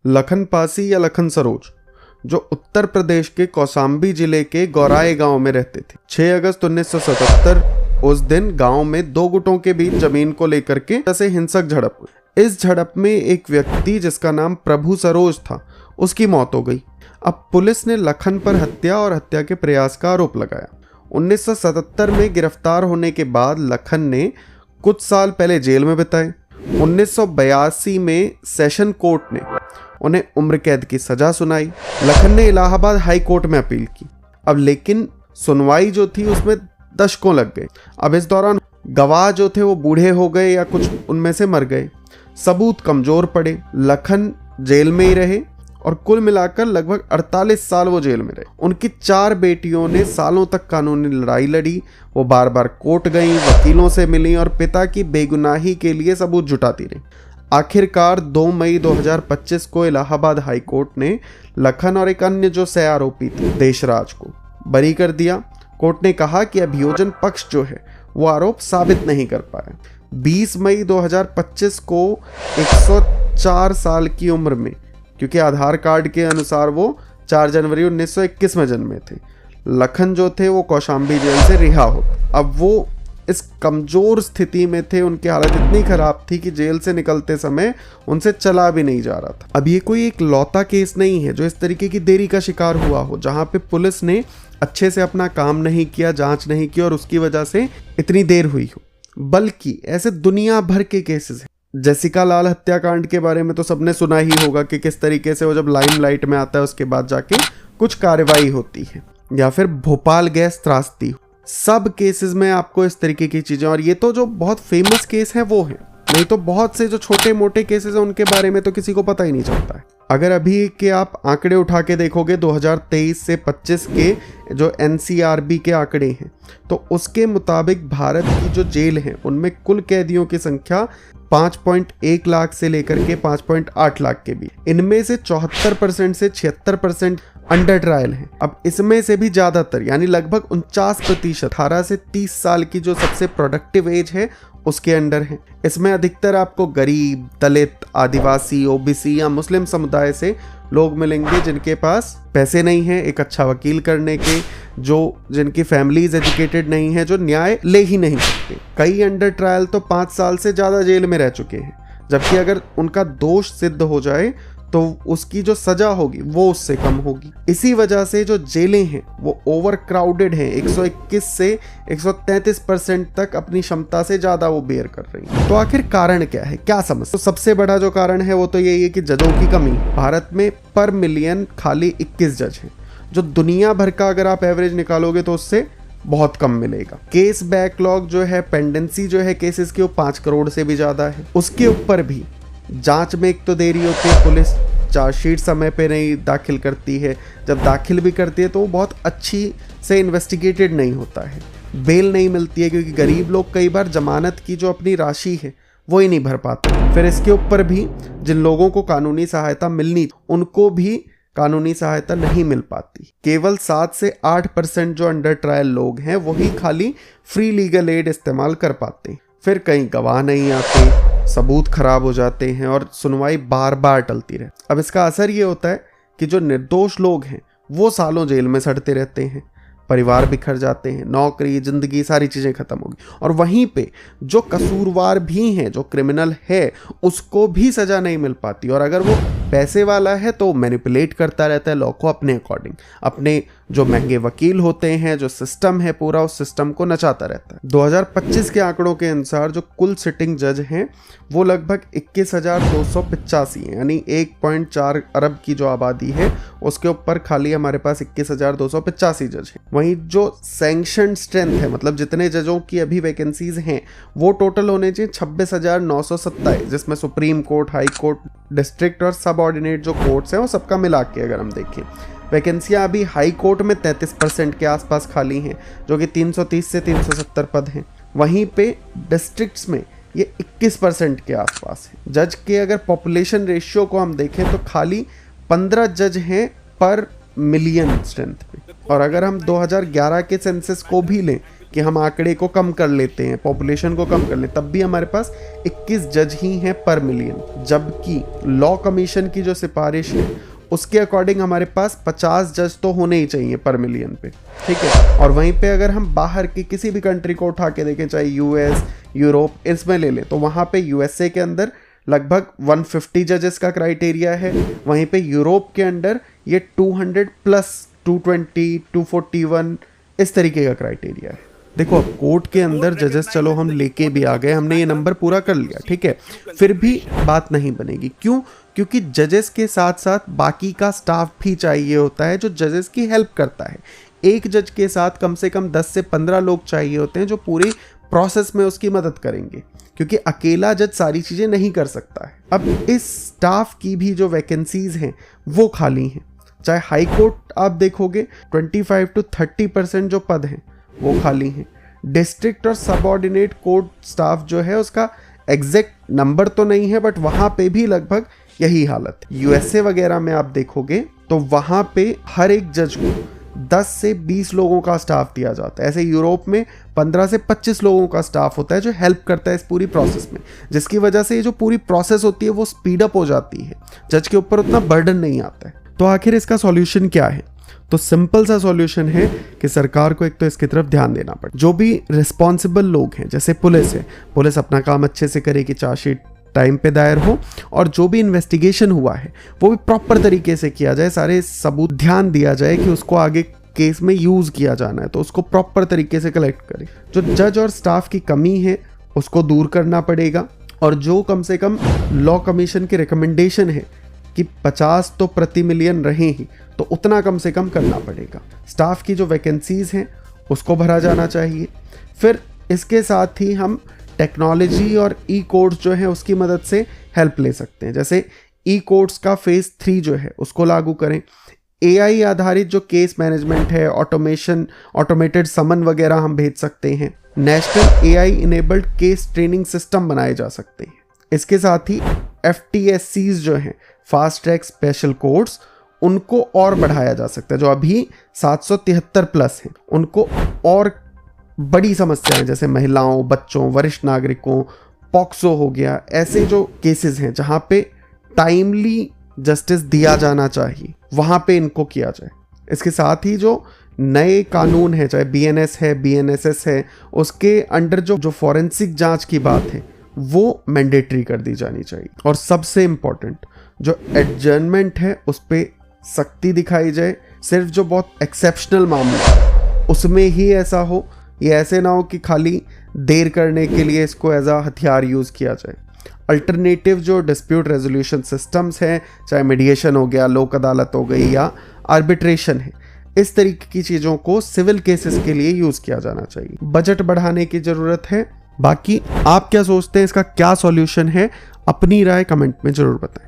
लखन पासी या लखन सरोज, जो उत्तर प्रदेश के कौशाम्बी जिले के गौराई गांव में रहते थे। 6 अगस्त 1977 उस दिन गांव में 2 गुटों के बीच जमीन को लेकर के से हिंसक झड़प हुई। इस झड़प में एक व्यक्ति जिसका नाम प्रभु सरोज था, उसकी मौत हो गई। अब पुलिस ने लखन पर हत्या और हत्या के प्रयास का आरोप लगाया। 1977 में गिरफ्तार होने के बाद लखन ने कुछ साल पहले जेल में बिताए। 1982 में सेशन कोर्ट ने उन्हें उम्र कैद की सजा सुनाई। लखन ने इलाहाबाद हाई कोर्ट में अपील की। अब लेकिन सुनवाई जो थी उसमें दशकों लग गए। अब इस दौरान गवाह जो थे वो बूढ़े हो गए या कुछ उनमें से मर गए, सबूत कमजोर पड़े। लखन जेल में ही रहे और कुल मिलाकर लगभग 48 साल वो जेल में रहे। उनकी 4 बेटियों ने सालों तक कानूनी लड़ाई लड़ी। वो बार बार कोर्ट गईं, वकीलों से मिली और पिता की बेगुनाही के लिए सबूत जुटाती रही। आखिरकार 2 मई 2025 को इलाहाबाद हाई कोर्ट ने लखन और एक अन्य जो सह आरोपी थे देशराज को बरी कर दिया। कोर्ट ने कहा कि अभियोजन पक्ष जो है वो आरोप साबित नहीं कर पाया। 20 मई 2025 को 104 साल की उम्र में, क्योंकि आधार कार्ड के अनुसार वो 4 जनवरी 1921 में जन्मे थे, लखन जो थे वो कौशाम्बी जेल से रिहा हो। अब वो इस कमजोर स्थिति में थे, उनकी हालत इतनी खराब थी कि जेल से निकलते समय उनसे चला भी नहीं जा रहा था। अब ये कोई एक लौता केस नहीं है जो इस तरीके की देरी का शिकार हुआ हो, जहां पे पुलिस ने अच्छे से अपना काम नहीं किया, जांच नहीं की और उसकी वजह से इतनी देर हुई हो, बल्कि ऐसे दुनिया भर के केसेस हैं। जेसिका लाल हत्याकांड के बारे में तो सबने सुना ही होगा कि किस तरीके से वो जब लाइमलाइट में आता है उसके बाद जाके कुछ कार्रवाई होती है, या फिर भोपाल गैस त्रासदी। सब केसेस में आपको इस तरीके की चीजें, और ये तो जो बहुत फेमस केस है वो है, नहीं तो बहुत से जो छोटे मोटे केसेस हैं उनके बारे में तो किसी को पता ही नहीं चलता है। अगर अभी के आप आंकड़े उठा के देखोगे 2023 से 25 के जो NCRB के आंकड़े हैं, तो उसके मुताबिक भारत की जो जेल हैं उनमें कुल कैदियों की संख्या 5.1 लाख से लेकर के 5.8 लाख के बीच। इनमें से 74% से 76% अंडर ट्रायल हैं। अब इसमें से भी ज्यादातर यानी लगभग 49% 18 से 30 साल की जो सबसे प्रोडक्टिव एज है उसके अंडर है। इसमें अधिकतर आपको गरीब, दलित, आदिवासी, ओबीसी या मुस्लिम समुदाय से लोग मिलेंगे जिनके पास पैसे नहीं है एक अच्छा वकील करने के, जिनकी फैमिलीज एजुकेटेड नहीं है, जो न्याय ले ही नहीं सकते। कई अंडर ट्रायल तो 5 साल से ज्यादा जेल में रह चुके हैं, जबकि अगर उनका दोष सिद्ध हो जाए तो उसकी जो सजा होगी वो उससे कम होगी। इसी वजह से जो जेलें हैं वो ओवर क्राउडेड हैं। 121 से 133% तक अपनी क्षमता से ज्यादा वो बेयर कर रही हैं। तो आखिर कारण क्या है, क्या समस्या? तो सबसे बड़ा जो कारण है वो तो यही है कि जजों की कमी। भारत में पर मिलियन खाली 21 जज हैं, जो दुनिया भर का अगर आप एवरेज निकालोगे तो उससे बहुत कम मिलेगा। केस बैकलॉग जो है, पेंडेंसी जो है केसेस की, वो 5 करोड़ से भी ज्यादा है। उसके ऊपर भी जांच में एक तो देरी होती है, पुलिस चार्जशीट समय पे नहीं दाखिल करती है, जब दाखिल भी करती है तो वो बहुत अच्छी से इन्वेस्टिगेटेड नहीं होता है, बेल नहीं मिलती है क्योंकि गरीब लोग कई बार जमानत की जो अपनी राशि है वो ही नहीं भर पाते। फिर इसके ऊपर भी जिन लोगों को कानूनी सहायता मिलनी उनको भी कानूनी सहायता नहीं मिल पाती। केवल 7 से 8% जो अंडर ट्रायल लोग हैं वही खाली फ्री लीगल एड इस्तेमाल कर पाते। फिर कहीं गवाह नहीं आते, सबूत खराब हो जाते हैं और सुनवाई बार बार टलती रहे। अब इसका असर ये होता है कि जो निर्दोष लोग हैं वो सालों जेल में सड़ते रहते हैं, परिवार बिखर जाते हैं, नौकरी, जिंदगी, सारी चीजें खत्म होगी। और वहीं पे जो कसूरवार भी हैं, जो क्रिमिनल है, उसको भी सजा नहीं मिल पाती। और अगर वो पैसे वाला है तो मैनिपुलेट करता रहता है लॉ को अपने अकॉर्डिंग, अपने जो महंगे वकील होते हैं, जो सिस्टम है पूरा, उस सिस्टम को नचाता रहता है। 2025 के आंकड़ों के अनुसार जो कुल सिटिंग जज हैं वो लगभग 21,285 हैं, यानी 1.4 अरब की जो आबादी है उसके ऊपर खाली हमारे पास 21,285 जज हैं। वहीं जो सैंक्शन स्ट्रेंथ है, मतलब जितने जजों की अभी वैकेंसीज हैं, वो टोटल होने चाहिए 26,927, जिसमें supreme court, high court, district और सब ऑर्डिनेट जो कोर्ट्स हैं वो सबका मिला के अगर हम देखें। वैकेंसियां अभी हाई कोर्ट में 33% के आसपास खाली हैं, जो कि 330 से 370 पद हैं। वहीं पे डिस्ट्रिक्ट्स में ये 21% के आसपास है। जज के अगर पॉपुलेशन रेशियो को हम देखें तो खाली 15 जज हैं पर मिलियन स्ट्रेंथ पे। और अगर हम 2011 के सेंसस को भी लें कि हम आंकड़े को कम कर लेते हैं, पॉपुलेशन को कम कर लें, तब भी हमारे पास 21 जज ही हैं पर मिलियन। जबकि लॉ कमीशन की जो सिफारिश है उसके अकॉर्डिंग हमारे पास 50 जज तो होने ही चाहिए पर मिलियन पे, ठीक है। और वहीं पे अगर हम बाहर की किसी भी कंट्री को उठा के देखें, चाहे यूएस, यूरोप, इसमें ले लें, तो वहाँ पे यूएसए के अंदर लगभग 150 जजेस का क्राइटेरिया है। वहीं पे यूरोप के अंदर ये 200 प्लस 220, 241 इस तरीके का क्राइटेरिया है। देखो अब कोर्ट के अंदर जजेस चलो हम लेके भी आ गए, हमने ये नंबर पूरा कर लिया, ठीक है, फिर भी बात नहीं बनेगी। क्यों? क्योंकि जजेस के साथ साथ बाकी का स्टाफ भी चाहिए होता है जो जजेस की हेल्प करता है। एक जज के साथ कम से कम 10 से 15 लोग चाहिए होते हैं जो पूरी प्रोसेस में उसकी मदद करेंगे, क्योंकि अकेला जज सारी चीज़ें नहीं कर सकता है। अब इस स्टाफ की भी जो वैकेंसीज हैं वो खाली हैं। चाहे हाई कोर्ट आप देखोगे 25 to 30% जो पद हैं वो खाली हैं। डिस्ट्रिक्ट और सबऑर्डिनेट कोर्ट स्टाफ जो है उसका एग्जैक्ट नंबर तो नहीं है, बट वहाँ पे भी लगभग यही हालत है। यूएसए वगैरह में आप देखोगे तो वहाँ पे हर एक जज को 10 से 20 लोगों का स्टाफ दिया जाता है। ऐसे यूरोप में 15 से 25 लोगों का स्टाफ होता है जो हेल्प करता है इस पूरी प्रोसेस में, जिसकी वजह से ये जो पूरी प्रोसेस होती है वो स्पीड अप हो जाती है, जज के ऊपर उतना बर्डन नहीं आता है। तो आखिर इसका सॉल्यूशन क्या है? तो सिंपल सा सॉल्यूशन है कि सरकार को एक तो इसकी तरफ ध्यान देना पड़े। जो भी रिस्पॉन्सिबल लोग हैं, जैसे पुलिस है, पुलिस अपना काम अच्छे से करे कि चार्जशीट टाइम पे दायर हो, और जो भी इन्वेस्टिगेशन हुआ है वो भी प्रॉपर तरीके से किया जाए, सारे सबूत ध्यान दिया जाए कि उसको आगे केस में यूज किया जाना है तो उसको प्रॉपर तरीके से कलेक्ट करे। जो जज और स्टाफ की कमी है उसको दूर करना पड़ेगा, और जो कम से कम लॉ कमीशन की रिकमेंडेशन है कि 50 तो प्रति मिलियन रहे ही, तो उतना कम से कम करना पड़ेगा। स्टाफ की जो वैकेंसीज हैं उसको भरा जाना चाहिए। फिर इसके साथ ही हम टेक्नोलॉजी और ई कोर्ट्स जो है उसकी मदद से हेल्प ले सकते हैं। जैसे ई कोर्ट्स का फेज 3 जो है उसको लागू करें। एआई आधारित जो केस मैनेजमेंट है, ऑटोमेटेड समन वगैरह हम भेज सकते हैं। National AI enabled case training system बनाए जा सकते हैं। इसके साथ ही FTSCs जो हैं, फास्ट ट्रैक स्पेशल कोर्ट्स, उनको और बढ़ाया जा सकता है। जो अभी 773 प्लस हैं उनको और बड़ी समस्याएं जैसे महिलाओं, बच्चों, वरिष्ठ नागरिकों, पॉक्सो हो गया, ऐसे जो केसेस हैं जहां पे टाइमली जस्टिस दिया जाना चाहिए वहां पे इनको किया जाए। इसके साथ ही जो नए कानून है, चाहे BNS है, BNSS है, उसके अंडर जो फॉरेंसिक जांच की बात है वो मैंडेटरी कर दी जानी चाहिए। और सबसे इम्पोर्टेंट जो एडजर्नमेंट है उस पर सख्ती दिखाई जाए। सिर्फ जो बहुत एक्सेप्शनल मामला उसमें ही ऐसा हो, ये ऐसे ना हो कि खाली देर करने के लिए इसको एज अ हथियार यूज़ किया जाए। अल्टरनेटिव जो डिस्प्यूट रेजोल्यूशन सिस्टम्स हैं, चाहे मीडिएशन हो गया, लोक अदालत हो गई या आर्बिट्रेशन है, इस तरीके की चीज़ों को सिविल केसेस के लिए यूज़ किया जाना चाहिए। बजट बढ़ाने की ज़रूरत है। बाकी आप क्या सोचते हैं, इसका क्या सॉल्यूशन है? अपनी राय कमेंट में ज़रूर बताएं।